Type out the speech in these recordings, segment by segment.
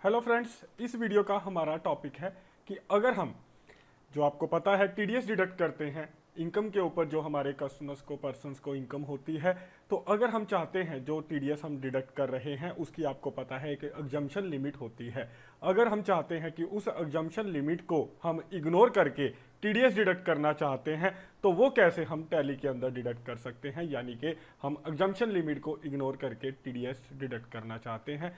Hello friends, इस video का हमारा टॉपिक है कि अगर हम जो आपको पता है टीडीएस डिडक्ट करते हैं इनकम के ऊपर, जो हमारे कस्टमर्स को पर्सन्स को इनकम होती है, तो अगर हम चाहते हैं जो टीडीएस हम डिडक्ट कर रहे हैं उसकी आपको पता है एक एग्जम्पशन लिमिट होती है। अगर हम चाहते हैं कि उस एग्जम्पशन लिमिट को हम इग्नोर करके टीडीएस डिडक्ट करना चाहते हैं तो वो कैसे हम टैली के अंदर डिडक्ट कर सकते हैं, यानी कि हम एग्जम्पशन लिमिट को इग्नोर करके टीडीएस डिडक्ट करना चाहते हैं।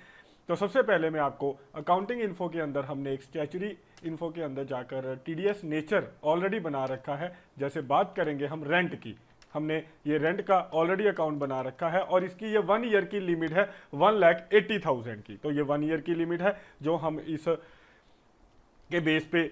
तो सबसे पहले मैं आपको अकाउंटिंग इन्फो के अंदर हमने एक स्टैचुरी इन्फो के अंदर जाकर टीडीएस नेचर ऑलरेडी बना रखा है। जैसे बात करेंगे हम रेंट की, हमने ये रेंट का ऑलरेडी अकाउंट बना रखा है और इसकी ये 1 ईयर की लिमिट है 1,80,000 की। तो ये 1 ईयर की लिमिट है जो हम इस के बेस पे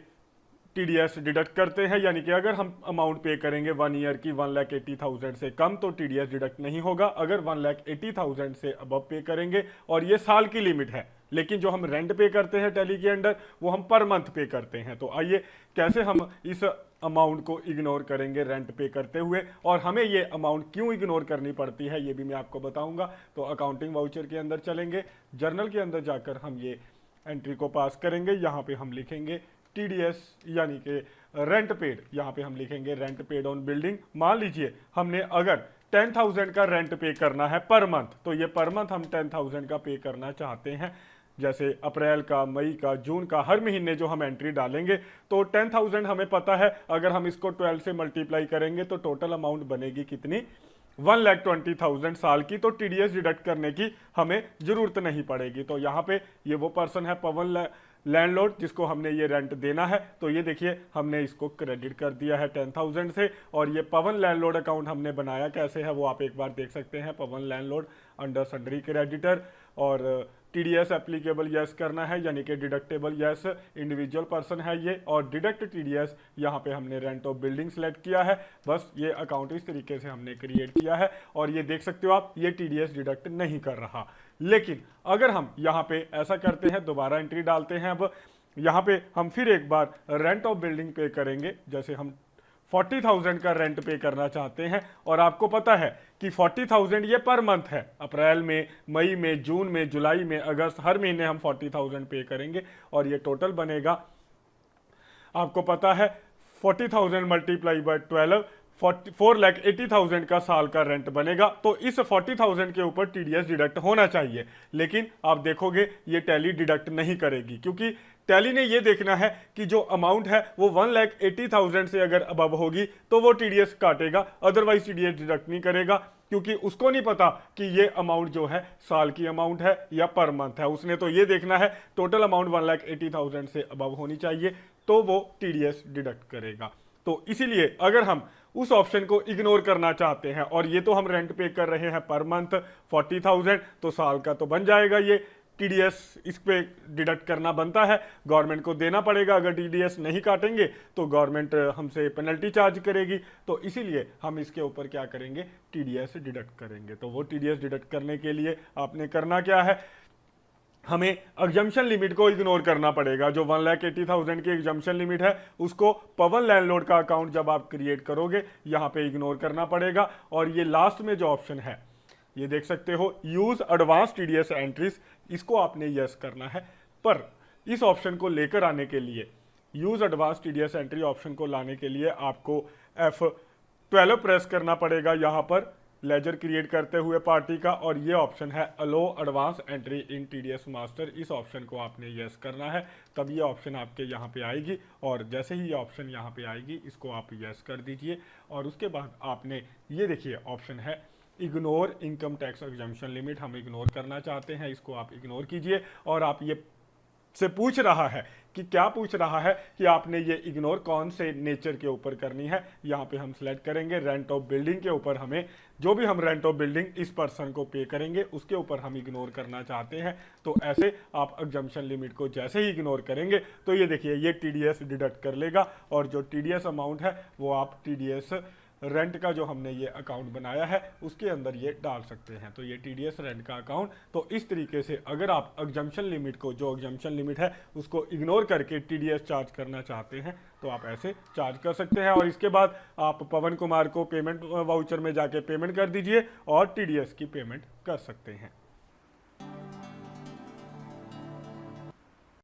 टीडीएस डिडक्ट करते हैं, यानी कि अगर हम अमाउंट पे करेंगे 1 ईयर की 1,80,000 से कम तो टीडीएस डिडक्ट नहीं होगा। अगर 1,80,000 से अबव पे करेंगे, और ये साल की लिमिट है, लेकिन जो हम रेंट पे करते हैं टैली के अंडर वो हम पर मंथ पे करते हैं। तो आइए कैसे हम इस अमाउंट को इग्नोर करेंगे रेंट पे करते हुए, और हमें ये अमाउंट क्यों इग्नोर करनी पड़ती है ये भी मैं आपको बताऊंगा। तो अकाउंटिंग वाउचर के अंदर चलेंगे, जर्नल के अंदर जाकर हम ये एंट्री को पास करेंगे। यहाँ पे हम लिखेंगे टीडीएस यानी कि रेंट पेड, यहाँ पे हम लिखेंगे रेंट पेड ऑन बिल्डिंग। मान लीजिए हमने अगर 10,000 का रेंट पे करना है पर मंथ, तो ये पर मंथ हम 10,000 का पे करना चाहते हैं। जैसे अप्रैल का, मई का, जून का, हर महीने जो हम एंट्री डालेंगे तो 10,000 हमें पता है, अगर हम इसको 12 से मल्टीप्लाई करेंगे तो टोटल अमाउंट बनेगी कितनी, 1,20,000 साल की। तो टीडीएस डिडक्ट करने की हमें जरूरत नहीं पड़ेगी। तो यहाँ पे ये वो पर्सन है पवन लैंडलॉर्ड जिसको हमने ये रेंट देना है। तो ये देखिए हमने इसको क्रेडिट कर दिया है 10,000 से, और ये पवन लैंडलॉर्ड अकाउंट हमने बनाया कैसे है वो आप एक बार देख सकते हैं। पवन लैंडलॉर्ड अंडर सन्ड्री क्रेडिटर, और टीडीएस एप्लीकेबल यस करना है, यानी कि डिडक्टेबल यस, इंडिविजुअल पर्सन है ये, और डिडक्ट टीडीएस यहाँ पे हमने रेंट ऑफ बिल्डिंग सेलेक्ट किया है। बस ये अकाउंट इस तरीके से हमने क्रिएट किया है, और ये देख सकते हो आप ये टीडीएस डिडक्ट नहीं कर रहा। लेकिन अगर हम यहाँ पे ऐसा करते हैं, दोबारा एंट्री डालते हैं, अब यहाँ पे हम फिर एक बार रेंट ऑफ बिल्डिंग पे करेंगे। जैसे हम 40,000 का रेंट पे करना चाहते हैं, और आपको पता है कि 40,000 ये पर मंथ है। अप्रैल में, मई में, जून में, जुलाई में, अगस्त, हर महीने हम 40,000 पे करेंगे, और ये टोटल बनेगा आपको पता है 40,000 मल्टीप्लाई बाय 12, 4,80,000 का साल का रेंट बनेगा। तो इस 40,000 के ऊपर टीडीएस डिडक्ट होना चाहिए, लेकिन आप देखोगे ये टैली डिडक्ट नहीं करेगी, क्योंकि टैली ने ये देखना है कि जो अमाउंट है वो 1,80,000 से अगर अबव होगी तो वो टीडीएस काटेगा, अदरवाइज टीडीएस डिडक्ट नहीं करेगा, क्योंकि उसको नहीं पता कि ये अमाउंट जो है साल की अमाउंट है या पर मंथ है। उसने तो ये देखना है टोटल अमाउंट 1,80,000 से अबव होनी चाहिए, तो वो टीडीएस डिडक्ट करेगा। तो इसीलिए अगर हम उस ऑप्शन को इग्नोर करना चाहते हैं, और ये तो हम रेंट पे कर रहे हैं पर मंथ 40,000, तो साल का तो बन जाएगा, ये टीडीएस इस पे डिडक्ट करना बनता है, गवर्नमेंट को देना पड़ेगा। अगर टीडीएस नहीं काटेंगे तो गवर्नमेंट हमसे पेनल्टी चार्ज करेगी। तो इसीलिए हम इसके ऊपर क्या करेंगे, टीडीएस डिडक्ट करेंगे। तो वो टीडीएस डिडक्ट करने के लिए आपने करना क्या है, हमें एग्जम्पशन लिमिट को इग्नोर करना पड़ेगा। जो 1,80,000 की एग्जम्पशन लिमिट है उसको पवन लैंडलॉर्ड का अकाउंट जब आप क्रिएट करोगे यहाँ पे इग्नोर करना पड़ेगा। और ये लास्ट में जो ऑप्शन है ये देख सकते हो, यूज एडवांस टीडीएस एंट्रीज, इसको आपने यस करना है। पर इस ऑप्शन को लेकर आने के लिए, use advance TDS entry option को लाने के लिए आपको F12 प्रेस करना पड़ेगा यहाँ पर लेजर क्रिएट करते हुए पार्टी का, और ये ऑप्शन है allow advance entry in TDS master. इस ऑप्शन को आपने यस करना है, तब ये ऑप्शन आपके यहाँ पे आएगी, और जैसे ही ये ऑप्शन यहाँ पे आएगी इसको आप यस कर दीजिए। और उसके बाद आपने ये देखिए ऑप्शन है ignore income tax exemption limit, हम इग्नोर करना चाहते हैं, इसको आप इग्नोर कीजिए। और आप ये से पूछ रहा है कि क्या पूछ रहा है कि आपने ये इग्नोर कौन से नेचर के ऊपर करनी है। यहाँ पे हम सिलेक्ट करेंगे रेंट ऑफ बिल्डिंग के ऊपर, हमें जो भी हम रेंट ऑफ बिल्डिंग इस पर्सन को पे करेंगे उसके ऊपर हम इग्नोर करना चाहते हैं। तो ऐसे आप एग्जम्पशन लिमिट को जैसे ही इग्नोर करेंगे तो ये देखिए ये टीडीएस डिडक्ट कर लेगा, और जो टीडीएस अमाउंट है वो आप टीडीएस रेंट का जो हमने ये अकाउंट बनाया है उसके अंदर ये डाल सकते हैं। तो ये टीडीएस रेंट का अकाउंट। तो इस तरीके से अगर आप एग्जम्पशन लिमिट को, जो एग्जम्पशन लिमिट है उसको इग्नोर करके टीडीएस चार्ज करना चाहते हैं तो आप ऐसे चार्ज कर सकते हैं। और इसके बाद आप पवन कुमार को पेमेंट वाउचर में जाके पेमेंट कर दीजिए और टीडीएस की पेमेंट कर सकते हैं।